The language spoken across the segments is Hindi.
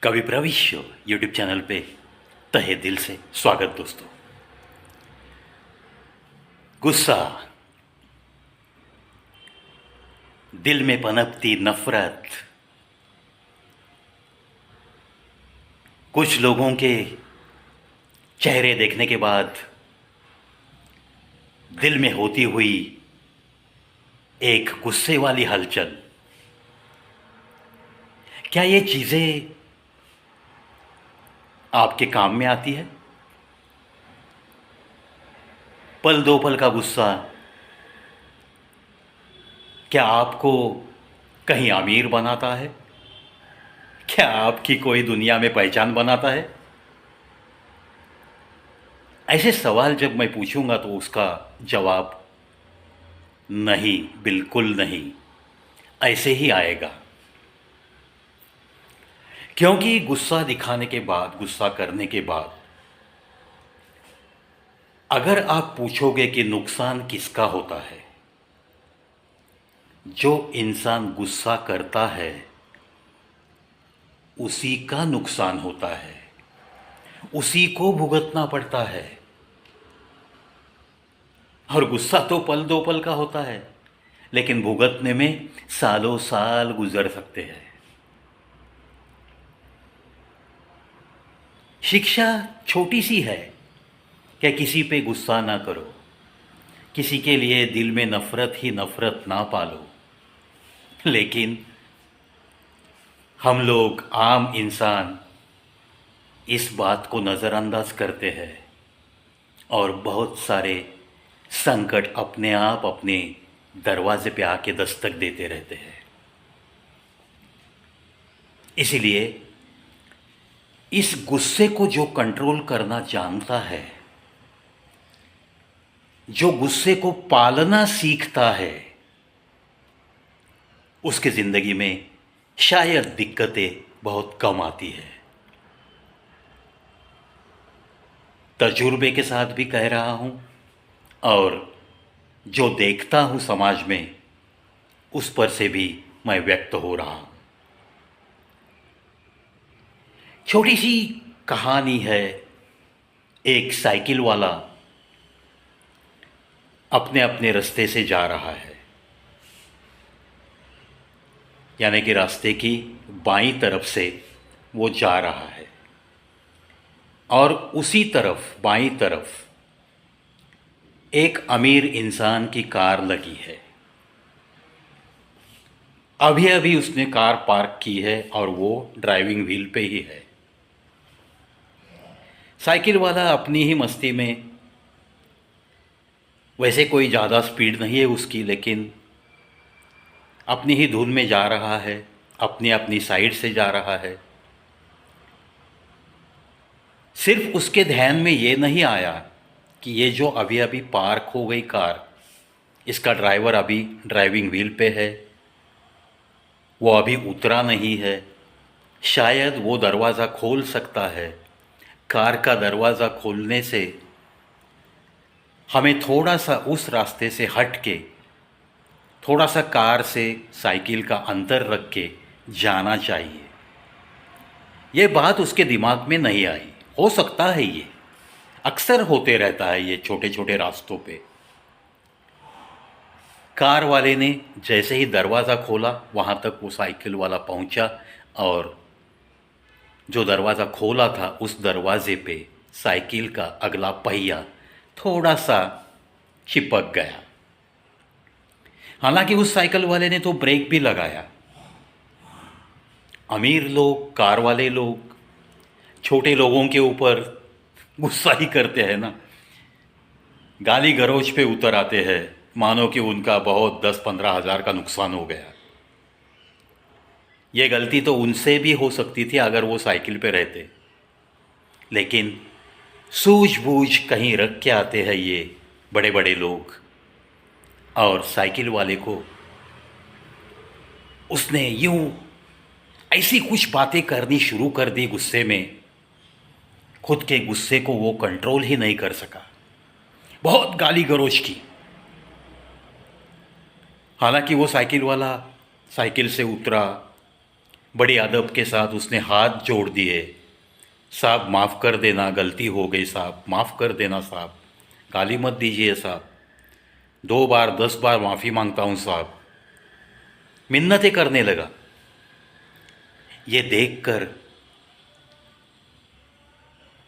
कवि प्रविश्य यूट्यूब चैनल पे तहे दिल से स्वागत दोस्तों। गुस्सा, दिल में पनपती नफरत, कुछ लोगों के चेहरे देखने के बाद दिल में होती हुई एक गुस्से वाली हलचल, क्या ये चीज़ें आपके काम में आती है? पल दो पल का गुस्सा क्या आपको कहीं अमीर बनाता है? क्या आपकी कोई दुनिया में पहचान बनाता है? ऐसे सवाल जब मैं पूछूंगा तो उसका जवाब नहीं, बिल्कुल नहीं, ऐसे ही आएगा। क्योंकि गुस्सा दिखाने के बाद, गुस्सा करने के बाद अगर आप पूछोगे कि नुकसान किसका होता है, जो इंसान गुस्सा करता है उसी का नुकसान होता है, उसी को भुगतना पड़ता है। और गुस्सा तो पल दो पल का होता है, लेकिन भुगतने में सालों साल गुजर सकते हैं। शिक्षा छोटी सी है कि किसी पे गुस्सा ना करो, किसी के लिए दिल में नफरत ही नफरत ना पालो। लेकिन हम लोग आम इंसान इस बात को नज़रअंदाज करते हैं और बहुत सारे संकट अपने आप अपने दरवाजे पे आके दस्तक देते रहते हैं। इसीलिए इस गुस्से को जो कंट्रोल करना जानता है, जो गुस्से को पालना सीखता है, उसके ज़िंदगी में शायद दिक्कतें बहुत कम आती है। तजुर्बे के साथ भी कह रहा हूँ और जो देखता हूँ समाज में, उस पर से भी मैं व्यक्त हो रहा हूँ। छोटी सी कहानी है। एक साइकिल वाला अपने अपने रास्ते से जा रहा है, यानी कि रास्ते की बाईं तरफ से वो जा रहा है और उसी तरफ बाईं तरफ एक अमीर इंसान की कार लगी है। अभी अभी उसने कार पार्क की है और वो ड्राइविंग व्हील पे ही है। साइकिल वाला अपनी ही मस्ती में, वैसे कोई ज़्यादा स्पीड नहीं है उसकी, लेकिन अपनी ही धुन में जा रहा है, अपनी अपनी साइड से जा रहा है। सिर्फ उसके ध्यान में ये नहीं आया कि ये जो अभी अभी पार्क हो गई कार, इसका ड्राइवर अभी ड्राइविंग व्हील पे है, वो अभी उतरा नहीं है। शायद वो दरवाज़ा खोल सकता है। कार का दरवाज़ा खोलने से हमें थोड़ा सा उस रास्ते से हट के, थोड़ा सा कार से साइकिल का अंतर रख के जाना चाहिए। ये बात उसके दिमाग में नहीं आई। हो सकता है ये अक्सर होते रहता है, ये छोटे छोटे रास्तों पे। कार वाले ने जैसे ही दरवाज़ा खोला, वहाँ तक वो साइकिल वाला पहुँचा और जो दरवाज़ा खोला था उस दरवाजे पे साइकिल का अगला पहिया थोड़ा सा चिपक गया। हालांकि उस साइकिल वाले ने तो ब्रेक भी लगाया। अमीर लोग, कार वाले लोग छोटे लोगों के ऊपर गुस्सा ही करते हैं ना, गाली गलौज पे उतर आते हैं, मानो कि उनका बहुत 10-15 हज़ार का नुकसान हो गया। ये गलती तो उनसे भी हो सकती थी अगर वो साइकिल पे रहते, लेकिन सूझबूझ कहीं रख के आते हैं ये बड़े बड़े लोग। और साइकिल वाले को उसने यूं ऐसी कुछ बातें करनी शुरू कर दी गुस्से में, खुद के गुस्से को वो कंट्रोल ही नहीं कर सका, बहुत गाली गलौज की। हालांकि वो साइकिल वाला साइकिल से उतरा, बड़ी अदब के साथ उसने हाथ जोड़ दिए। साहब माफ़ कर देना, गलती हो गई साहब, माफ़ कर देना साहब, गाली मत दीजिए साहब, 2 बार 10 बार माफ़ी मांगता हूँ साहब, मिन्नतें करने लगा। ये देखकर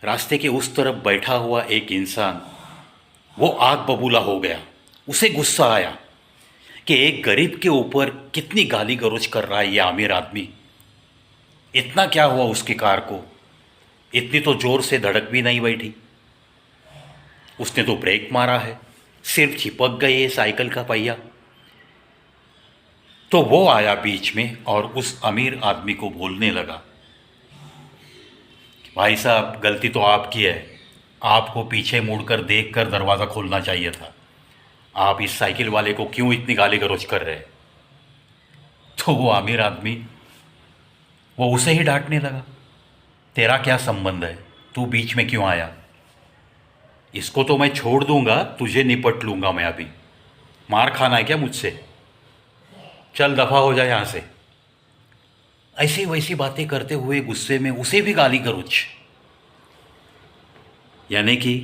रास्ते के उस तरफ बैठा हुआ एक इंसान वो आग बबूला हो गया। उसे गुस्सा आया कि एक गरीब के ऊपर कितनी गाली गलौज कर रहा है ये अमीर आदमी। इतना क्या हुआ उसकी कार को, इतनी तो जोर से धड़क भी नहीं बैठी। उसने तो ब्रेक मारा है, सिर्फ चिपक गई है साइकिल का पहिया। तो वो आया बीच में और उस अमीर आदमी को बोलने लगा, भाई साहब गलती तो आपकी है, आपको पीछे मुड़कर देखकर दरवाज़ा खोलना चाहिए था, आप इस साइकिल वाले को क्यों इतनी गाली गलौज कर रहे हैं। तो वो अमीर आदमी वो उसे ही डांटने लगा, तेरा क्या संबंध है, तू बीच में क्यों आया, इसको तो मैं छोड़ दूंगा, तुझे निपट लूंगा मैं अभी, मार खाना है क्या मुझसे, चल दफा हो जाए यहाँ से। ऐसी वैसी बातें करते हुए गुस्से में उसे भी गाली गलौज। यानी कि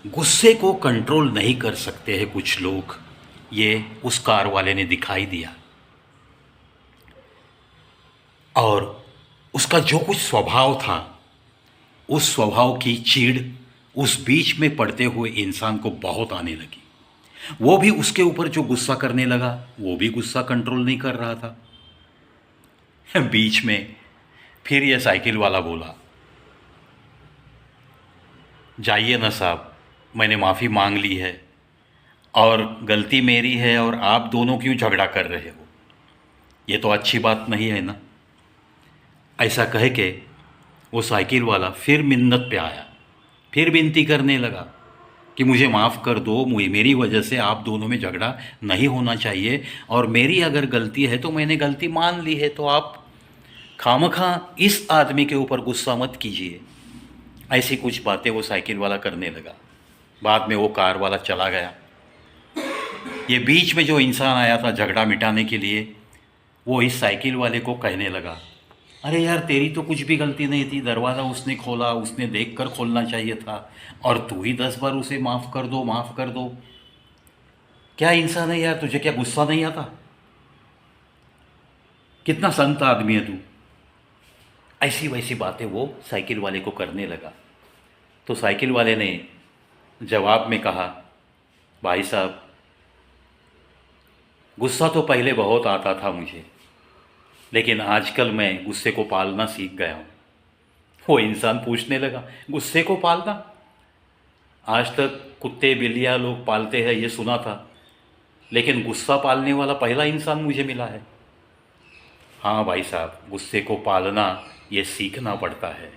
गुस्से को कंट्रोल नहीं कर सकते हैं कुछ लोग, ये उस कार वाले ने दिखाई दिया। और उसका जो कुछ स्वभाव था, उस स्वभाव की चीड़ उस बीच में पड़ते हुए इंसान को बहुत आने लगी। वो भी उसके ऊपर जो गुस्सा करने लगा, वो भी गुस्सा कंट्रोल नहीं कर रहा था। बीच में फिर ये साइकिल वाला बोला, जाइए ना साहब, मैंने माफ़ी मांग ली है और गलती मेरी है, और आप दोनों क्यों झगड़ा कर रहे हो, ये तो अच्छी बात नहीं है ना। ऐसा कह के वो साइकिल वाला फिर मिन्नत पे आया, फिर विनती करने लगा कि मुझे माफ़ कर दो, मेरी वजह से आप दोनों में झगड़ा नहीं होना चाहिए, और मेरी अगर गलती है तो मैंने गलती मान ली है, तो आप खामखा इस आदमी के ऊपर गुस्सा मत कीजिए। ऐसी कुछ बातें वो साइकिल वाला करने लगा। बाद में वो कार वाला चला गया। ये बीच में जो इंसान आया था झगड़ा मिटाने के लिए, वो इस साइकिल वाले को कहने लगा, अरे यार तेरी तो कुछ भी गलती नहीं थी, दरवाज़ा उसने खोला, उसने देख कर खोलना चाहिए था, और तू ही 10 बार उसे माफ़ कर दो माफ़ कर दो। क्या इंसान है यार, तुझे क्या गुस्सा नहीं आता, कितना संत आदमी है तू। ऐसी वैसी बातें वो साइकिल वाले को करने लगा। तो साइकिल वाले ने जवाब में कहा, भाई साहब गुस्सा तो पहले बहुत आता था मुझे, लेकिन आजकल मैं गुस्से को पालना सीख गया हूँ। वो इंसान पूछने लगा, गुस्से को पालना, आज तक कुत्ते बिल्लियाँ लोग पालते हैं ये सुना था, लेकिन गुस्सा पालने वाला पहला इंसान मुझे मिला है। हाँ भाई साहब, गुस्से को पालना ये सीखना पड़ता है।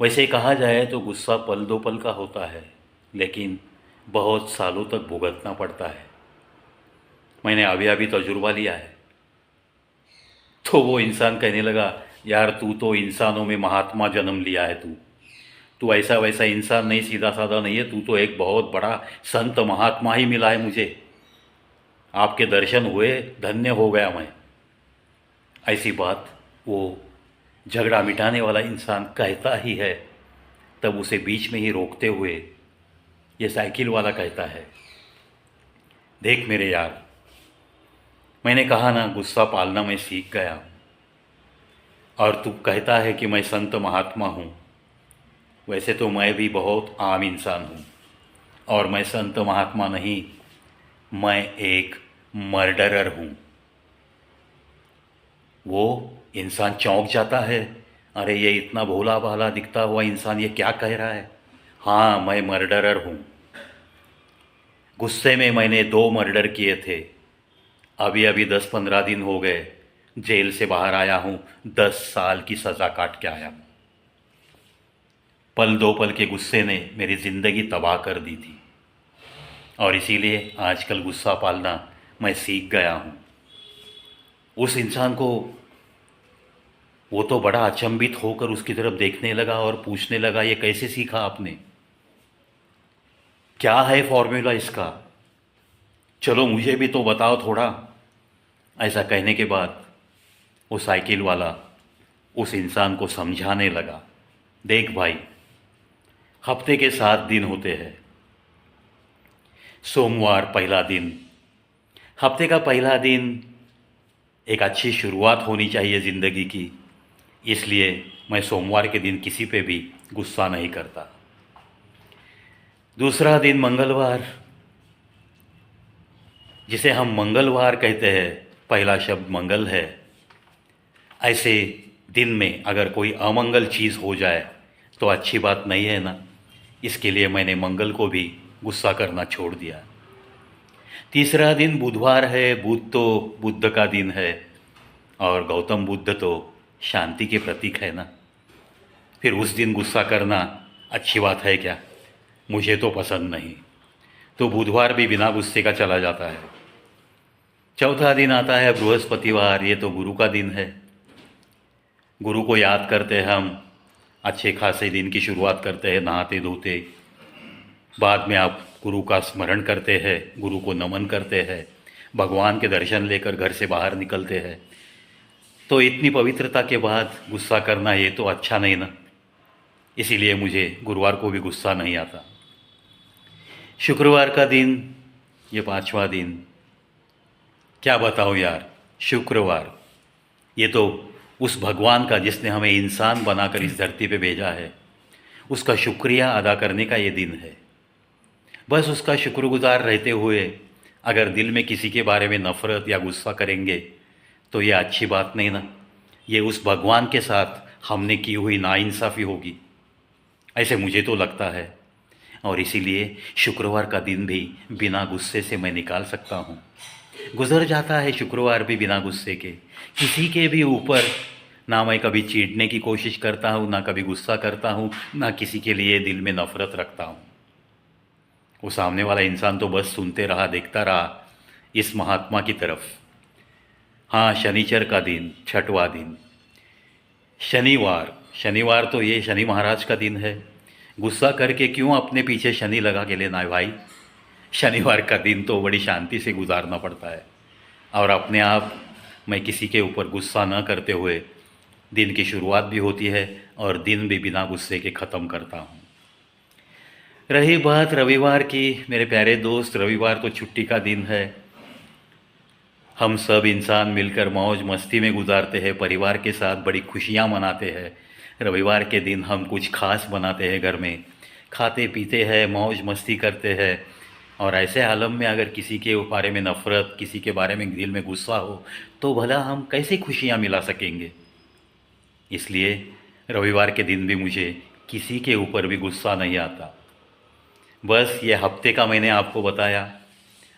वैसे कहा जाए तो गुस्सा पल दो पल का होता है, लेकिन बहुत सालों तक भुगतना पड़ता है। मैंने अभी अभी तजुर्बा लिया है। तो वो इंसान कहने लगा, यार तू तो इंसानों में महात्मा जन्म लिया है, तू तू ऐसा वैसा इंसान नहीं, सीधा साधा नहीं है, तू तो एक बहुत बड़ा संत महात्मा ही मिला है मुझे, आपके दर्शन हुए धन्य हो गया मैं। ऐसी बात वो झगड़ा मिटाने वाला इंसान कहता ही है। तब उसे बीच में ही रोकते हुए ये साइकिल वाला कहता है, देख मेरे यार, मैंने कहा ना गुस्सा पालना मैं सीख गया हूँ, और तू कहता है कि मैं संत महात्मा हूँ। वैसे तो मैं भी बहुत आम इंसान हूँ, और मैं संत महात्मा नहीं, मैं एक मर्डरर हूँ। वो इंसान चौंक जाता है, अरे ये इतना भोला भाला दिखता हुआ इंसान ये क्या कह रहा है। हाँ मैं मर्डरर हूँ, गुस्से में मैंने 2 मर्डर किए थे, अभी अभी 10-15 दिन हो गए जेल से बाहर आया हूँ, 10 साल की सज़ा काट के आया हूँ। पल दो पल के गुस्से ने मेरी ज़िंदगी तबाह कर दी थी, और इसीलिए आजकल गुस्सा पालना मैं सीख गया हूँ। उस इंसान को वो तो बड़ा अचंभित होकर उसकी तरफ देखने लगा और पूछने लगा, ये कैसे सीखा आपने, क्या है फॉर्मूला इसका, चलो मुझे भी तो बताओ थोड़ा। ऐसा कहने के बाद वो साइकिल वाला उस इंसान को समझाने लगा, देख भाई, हफ्ते के 7 दिन होते हैं। सोमवार पहला दिन, हफ्ते का पहला दिन एक अच्छी शुरुआत होनी चाहिए ज़िंदगी की, इसलिए मैं सोमवार के दिन किसी पे भी गुस्सा नहीं करता। दूसरा दिन मंगलवार, जिसे हम मंगलवार कहते हैं, पहला शब्द मंगल है। ऐसे दिन में अगर कोई अमंगल चीज़ हो जाए तो अच्छी बात नहीं है ना, इसके लिए मैंने मंगल को भी गुस्सा करना छोड़ दिया। तीसरा दिन बुधवार है, बुध तो बुद्ध का दिन है और गौतम बुद्ध तो शांति के प्रतीक है ना, फिर उस दिन गुस्सा करना अच्छी बात है क्या? मुझे तो पसंद नहीं, तो बुधवार भी बिना गुस्से का चला जाता है। चौथा दिन आता है बृहस्पतिवार, ये तो गुरु का दिन है। गुरु को याद करते हैं हम, अच्छे खासे दिन की शुरुआत करते हैं नहाते धोते, बाद में आप गुरु का स्मरण करते हैं, गुरु को नमन करते हैं, भगवान के दर्शन लेकर घर से बाहर निकलते हैं। तो इतनी पवित्रता के बाद गुस्सा करना ये तो अच्छा नहीं ना, इसीलिए मुझे गुरुवार को भी गुस्सा नहीं आता। शुक्रवार का दिन, ये 5वां दिन, क्या बताऊँ यार, शुक्रवार ये तो उस भगवान का जिसने हमें इंसान बनाकर इस धरती पे भेजा है, उसका शुक्रिया अदा करने का ये दिन है। बस उसका शुक्रगुजार रहते हुए अगर दिल में किसी के बारे में नफ़रत या गुस्सा करेंगे तो ये अच्छी बात नहीं ना, ये उस भगवान के साथ हमने की हुई नाइंसाफ़ी होगी, ऐसे मुझे तो लगता है। और इसीलिए शुक्रवार का दिन भी बिना गुस्से से मैं निकाल सकता हूँ। गुज़र जाता है शुक्रवार भी बिना गुस्से के, किसी के भी ऊपर ना मैं कभी चीढ़ने की कोशिश करता हूँ, ना कभी गुस्सा करता हूँ, ना किसी के लिए दिल में नफ़रत रखता हूँ। वो सामने वाला इंसान तो बस सुनते रहा, देखता रहा इस महात्मा की तरफ। हाँ, शनिचर का दिन, 6वां दिन, शनिवार। शनिवार तो ये शनि महाराज का दिन है। गुस्सा करके क्यों अपने पीछे शनि लगा के लेना है भाई? शनिवार का दिन तो बड़ी शांति से गुजारना पड़ता है और अपने आप मैं किसी के ऊपर गुस्सा न करते हुए दिन की शुरुआत भी होती है और दिन भी बिना गुस्से के ख़त्म करता हूँ। रही बात रविवार की, मेरे प्यारे दोस्त, रविवार तो छुट्टी का दिन है। हम सब इंसान मिलकर मौज मस्ती में गुजारते हैं, परिवार के साथ बड़ी खुशियाँ मनाते हैं। रविवार के दिन हम कुछ खास बनाते हैं, घर में खाते पीते हैं, मौज मस्ती करते हैं। और ऐसे आलम में अगर किसी के बारे में नफ़रत, किसी के बारे में दिल में गुस्सा हो तो भला हम कैसे खुशियाँ मिला सकेंगे? इसलिए रविवार के दिन भी मुझे किसी के ऊपर भी गुस्सा नहीं आता। बस ये हफ्ते का मैंने आपको बताया,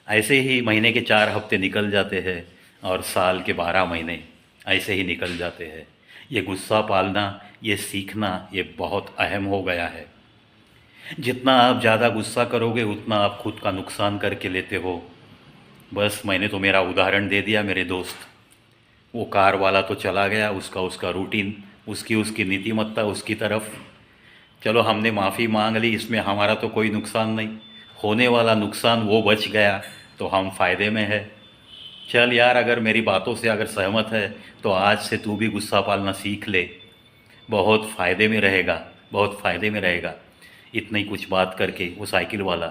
ऐसे ही महीने के 4 हफ्ते निकल जाते हैं और साल के 12 महीने ऐसे ही निकल जाते हैं। ये गुस्सा पालना, ये सीखना, ये बहुत अहम हो गया है। जितना आप ज़्यादा गुस्सा करोगे उतना आप खुद का नुकसान करके लेते हो। बस मैंने तो मेरा उदाहरण दे दिया मेरे दोस्त। वो कार वाला तो चला गया, उसका रूटीन, उसकी नीतिमत्ता उसकी तरफ। चलो हमने माफ़ी मांग ली, इसमें हमारा तो कोई नुकसान नहीं, होने वाला नुकसान वो बच गया तो हम फ़ायदे में है। चल यार, अगर मेरी बातों से अगर सहमत है तो आज से तू भी गुस्सा पालना सीख ले, बहुत फ़ायदे में रहेगा, बहुत फ़ायदे में रहेगा। इतनी कुछ बात करके वो साइकिल वाला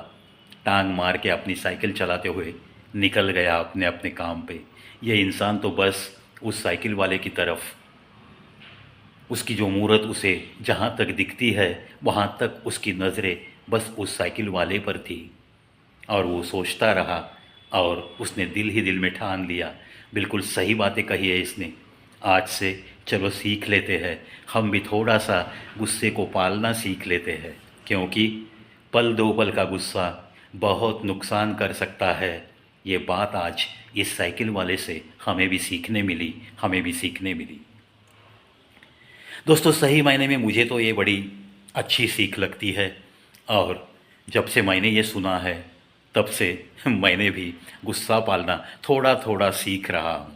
टांग मार के अपनी साइकिल चलाते हुए निकल गया अपने अपने काम पे। ये इंसान तो बस उस साइकिल वाले की तरफ, उसकी जो मूरत उसे जहाँ तक दिखती है वहाँ तक उसकी नज़रें बस उस साइकिल वाले पर थी और वो सोचता रहा और उसने दिल ही दिल में ठान लिया। बिल्कुल सही बातें कही है इसने। आज से चलो सीख लेते हैं, हम भी थोड़ा सा गुस्से को पालना सीख लेते हैं, क्योंकि पल दो पल का गुस्सा बहुत नुकसान कर सकता है। ये बात आज इस साइकिल वाले से हमें भी सीखने मिली। दोस्तों, सही मायने में मुझे तो ये बड़ी अच्छी सीख लगती है और जब से मैंने ये सुना है तब से मैंने भी गुस्सा पालना थोड़ा थोड़ा सीख रहा हूँ।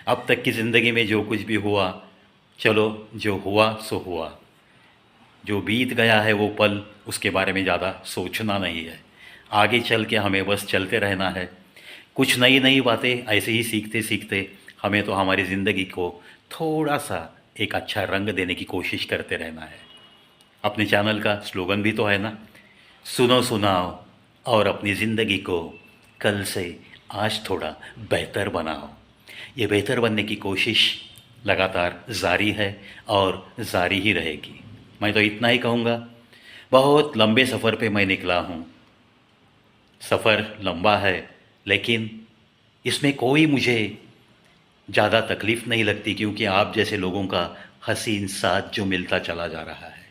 अब तक की ज़िंदगी में जो कुछ भी हुआ, चलो जो हुआ सो हुआ, जो बीत गया है वो पल, उसके बारे में ज़्यादा सोचना नहीं है। आगे चल के हमें बस चलते रहना है। कुछ नई नई बातें ऐसे ही सीखते सीखते हमें तो हमारी ज़िंदगी को थोड़ा सा एक अच्छा रंग देने की कोशिश करते रहना है। अपने चैनल का स्लोगन भी तो है ना, सुनो सुनाओ और अपनी ज़िंदगी को कल से आज थोड़ा बेहतर बनाओ। ये बेहतर बनने की कोशिश लगातार जारी है और जारी ही रहेगी। मैं तो इतना ही कहूँगा, बहुत लंबे सफ़र पे मैं निकला हूँ। सफ़र लंबा है, लेकिन इसमें कोई मुझे ज़्यादा तकलीफ़ नहीं लगती, क्योंकि आप जैसे लोगों का हसीन साथ जो मिलता चला जा रहा है।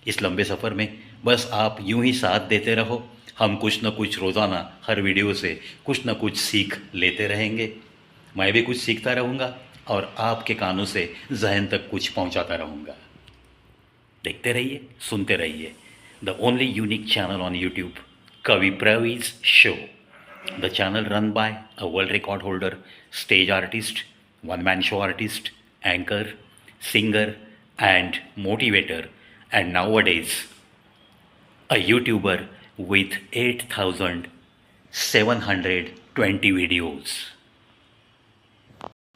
इस लंबे सफ़र में बस आप यूं ही साथ देते रहो, हम कुछ न कुछ रोज़ाना हर वीडियो से कुछ न कुछ सीख लेते रहेंगे। मैं भी कुछ सीखता रहूँगा और आपके कानों से जहन तक कुछ पहुँचाता रहूँगा। देखते रहिए, सुनते रहिए। The only unique channel on YouTube, कवि प्रवीज show. The channel run by a world record holder, stage artist, one man show artist, anchor, singer, and motivator, and nowadays a YouTuber with 8,720 videos.